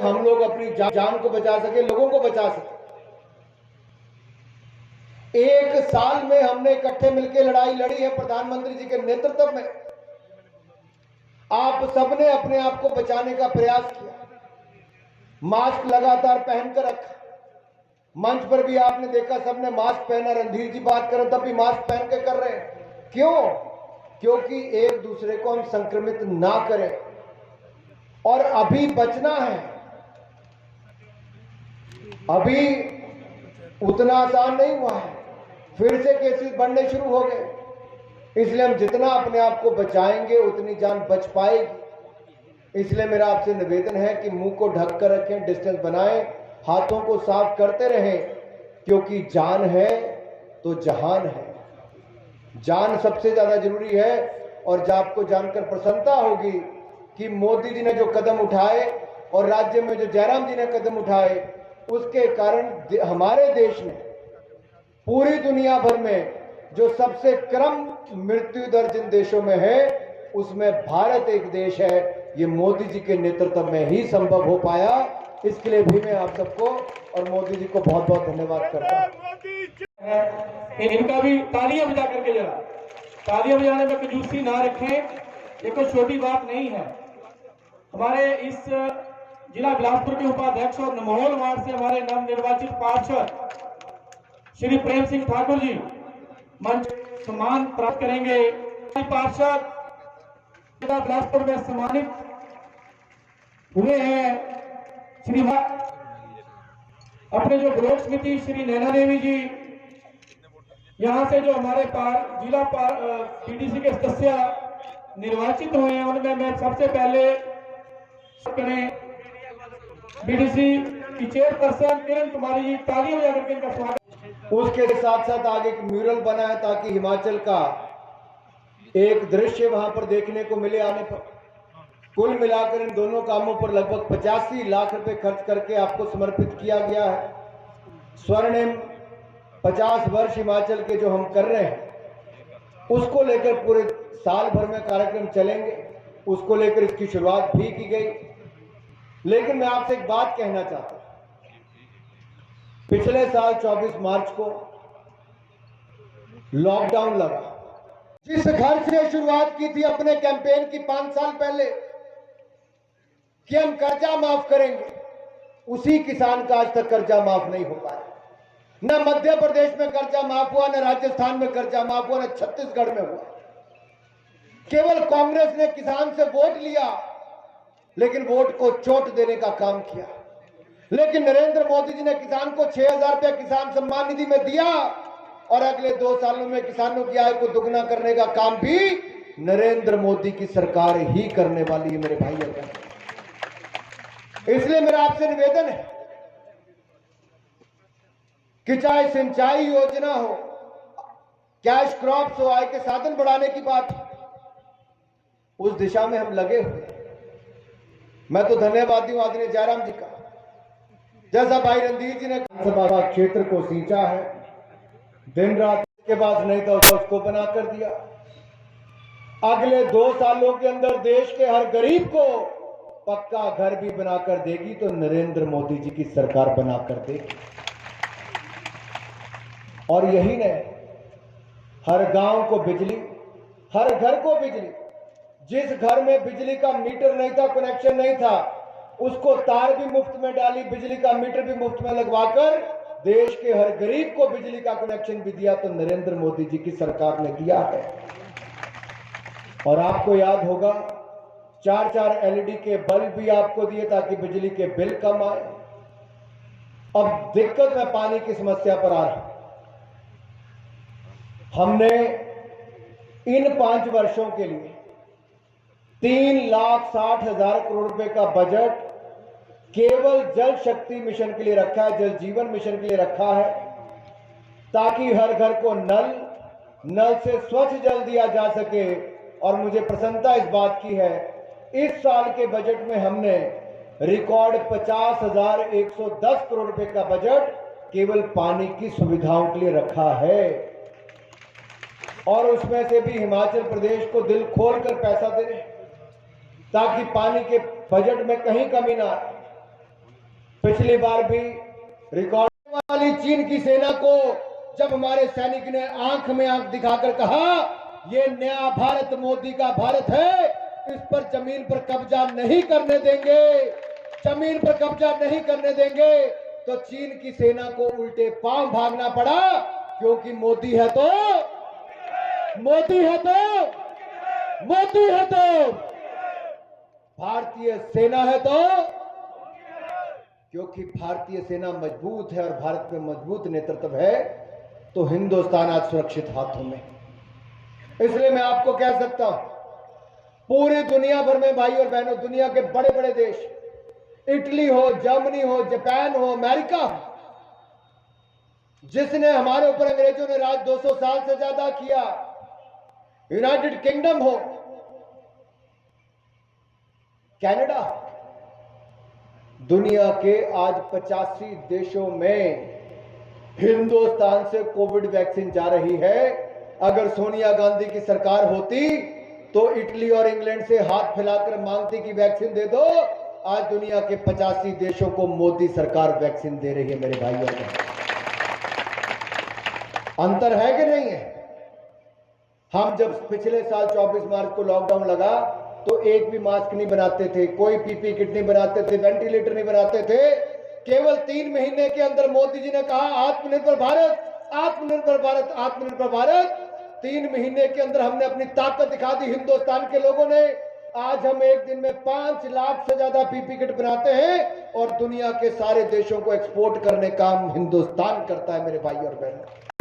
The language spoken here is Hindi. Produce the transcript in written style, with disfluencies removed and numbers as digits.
हम लोग अपनी जान को बचा सके, लोगों को बचा सके। एक साल में हमने इकट्ठे मिलकर लड़ाई लड़ी है प्रधानमंत्री जी के नेतृत्व में। आप सबने अपने आप को बचाने का प्रयास किया, मास्क लगातार पहनकर रखा। मंच पर भी आपने देखा सबने मास्क पहना, रणधीर जी बात करें तब भी मास्क पहन के कर रहे हैं। क्यों? क्योंकि एक दूसरे को हम संक्रमित ना करें। और अभी बचना है, अभी उतना आसान नहीं हुआ है, फिर से केसेस बढ़ने शुरू हो गए। इसलिए हम जितना अपने आप को बचाएंगे उतनी जान बच पाएगी। इसलिए मेरा आपसे निवेदन है कि मुंह को ढक कर रखें, डिस्टेंस बनाएं, हाथों को साफ करते रहें, क्योंकि जान है तो जहान है। जान सबसे ज्यादा जरूरी है। और आपको जानकर प्रसन्नता होगी कि मोदी जी ने जो कदम उठाए और राज्य में जो जयराम जी ने कदम उठाए, उसके कारण हमारे देश में पूरी दुनिया भर में जो सबसे कम मृत्यु दर जिन देशों में है, उसमें भारत एक देश है। ये मोदी जी के नेतृत्व में ही संभव हो पाया। इसके लिए भी मैं आप सबको और मोदी जी को बहुत बहुत धन्यवाद करता हूं। इनका भी तालियां बजा करके जरा, तालियां बजाने में कंजूसी ना रखें, ये कोई छोटी बात नहीं है। हमारे इस जिला बिलासपुर के उपाध्यक्ष और नमोल वार्ड से हमारे नवनिर्वाचित पार्षद श्री प्रेम सिंह ठाकुर जी मंच सम्मान प्राप्त करेंगे। पार्षद जिला बिलासपुर में सम्मानित हुए हैं श्री अपने जो ब्लॉक समिति श्री नैना देवी जी, यहाँ से जो हमारे जिला पीडीसी के सदस्य निर्वाचित हुए हैं, उनमें मैं सबसे पहले करें बीडीसी की चेयरपर्सन किरण कुमारी जी, तालियां बजा करके इनका स्वागत। उसके साथ साथ आगे एक म्यूरल बना है ताकि हिमाचल का एक दृश्य वहां पर देखने को मिले आने पर। कुल मिलाकर इन दोनों कामों पर लगभग 85 लाख रुपए खर्च करके आपको समर्पित किया गया है। स्वर्णिम 50 वर्ष हिमाचल के जो हम कर रहे हैं, उसको लेकर पूरे साल भर में कार्यक्रम चलेंगे, उसको लेकर इसकी शुरुआत भी की गई। लेकिन मैं आपसे एक बात कहना चाहता हूं, पिछले साल 24 मार्च को लॉकडाउन लगा। जिस घर से शुरुआत की थी अपने कैंपेन की 5 साल पहले कि हम कर्जा माफ करेंगे, उसी किसान का आज तक कर्जा माफ नहीं हो पाया। न मध्य प्रदेश में कर्जा माफ हुआ, न राजस्थान में कर्जा माफ हुआ, न छत्तीसगढ़ में हुआ। केवल कांग्रेस ने किसान से वोट लिया, लेकिन वोट को चोट देने का काम किया। लेकिन नरेंद्र मोदी जी ने किसान को 6,000 रुपया किसान सम्मान निधि में दिया और अगले 2 सालों में किसानों की आय को दुगना करने का काम भी नरेंद्र मोदी की सरकार ही करने वाली है मेरे भाई और बहन। इसलिए मेरा आपसे निवेदन है कि चाहे सिंचाई योजना हो, कैश क्रॉप्स हो, आय के साधन बढ़ाने की बात हो, उस दिशा में हम लगे हुए। मैं तो धन्यवादी हूं आदरणीय जयराम जी का, जैसा भाई रणधीर जी ने विधानसभा क्षेत्र को सींचा है, दिन रात के पास नहीं था उसको बना कर दिया। अगले 2 सालों के अंदर देश के हर गरीब को पक्का घर भी बनाकर देगी तो नरेंद्र मोदी जी की सरकार बनाकर देगी। और यही नहीं, हर गांव को बिजली, हर घर को बिजली। जिस घर में बिजली का मीटर नहीं था, कनेक्शन नहीं था, उसको तार भी मुफ्त में डाली, बिजली का मीटर भी मुफ्त में लगवाकर देश के हर गरीब को बिजली का कनेक्शन भी दिया तो नरेंद्र मोदी जी की सरकार ने दिया है। और आपको याद होगा 4-4 एलईडी के बल्ब भी आपको दिए ताकि बिजली के बिल कम आए। अब दिक्कत में पानी की समस्या पर आ रहा, हमने इन 5 वर्षों के लिए 3,60,000 करोड़ रुपए का बजट केवल जल शक्ति मिशन के लिए रखा है, जल जीवन मिशन के लिए रखा है, ताकि हर घर को नल से स्वच्छ जल दिया जा सके। और मुझे प्रसन्नता इस बात की है, इस साल के बजट में हमने रिकॉर्ड 50,110 करोड़ रुपए का बजट केवल पानी की सुविधाओं के लिए रखा है। और उसमें से भी हिमाचल प्रदेश को दिल खोलकर पैसा दे ताकि पानी के बजट में कहीं कमी ना आए। पिछली बार भी रिकॉर्ड वाली चीन की सेना को जब हमारे सैनिक ने आंख में आंख दिखाकर कहा ये नया भारत मोदी का भारत है, इस पर जमीन पर कब्जा नहीं करने देंगे, जमीन पर कब्जा नहीं करने देंगे, तो चीन की सेना को उल्टे पांव भागना पड़ा, क्योंकि मोदी है तो मोदी है तो मोदी है तो भारतीय सेना है तो, क्योंकि भारतीय सेना मजबूत है और भारत में मजबूत नेतृत्व है, तो हिंदुस्तान आज सुरक्षित हाथों में। इसलिए मैं आपको कह सकता हूं, पूरी दुनिया भर में भाई और बहनों, दुनिया के बड़े बड़े देश, इटली हो, जर्मनी हो, जापान हो, अमेरिका हो, जिसने हमारे ऊपर अंग्रेजों ने राज 200 साल से ज्यादा किया, यूनाइटेड किंगडम हो, कनाडा, दुनिया के आज 85 देशों में हिंदुस्तान से कोविड वैक्सीन जा रही है। अगर सोनिया गांधी की सरकार होती तो इटली और इंग्लैंड से हाथ फैलाकर मांगती कि वैक्सीन दे दो। आज दुनिया के 85 देशों को मोदी सरकार वैक्सीन दे रही है मेरे भाई और बहन। अंतर है कि नहीं है? हम जब पिछले साल 24 मार्च को लॉकडाउन लगा तो एक भी मास्क नहीं बनाते थे, कोई पीपी किट नहीं बनाते थे, वेंटिलेटर नहीं बनाते थे। केवल 3 महीने के अंदर मोदी जी ने कहा आत्मनिर्भर भारत, आत्मनिर्भर भारत, आत्मनिर्भर भारत। 3 महीने के अंदर हमने अपनी ताकत दिखा दी हिंदुस्तान के लोगों ने। आज हम एक दिन में 5 लाख से ज्यादा पीपी किट बनाते हैं और दुनिया के सारे देशों को एक्सपोर्ट करने का काम हिंदुस्तान करता है मेरे भाई और बहनों।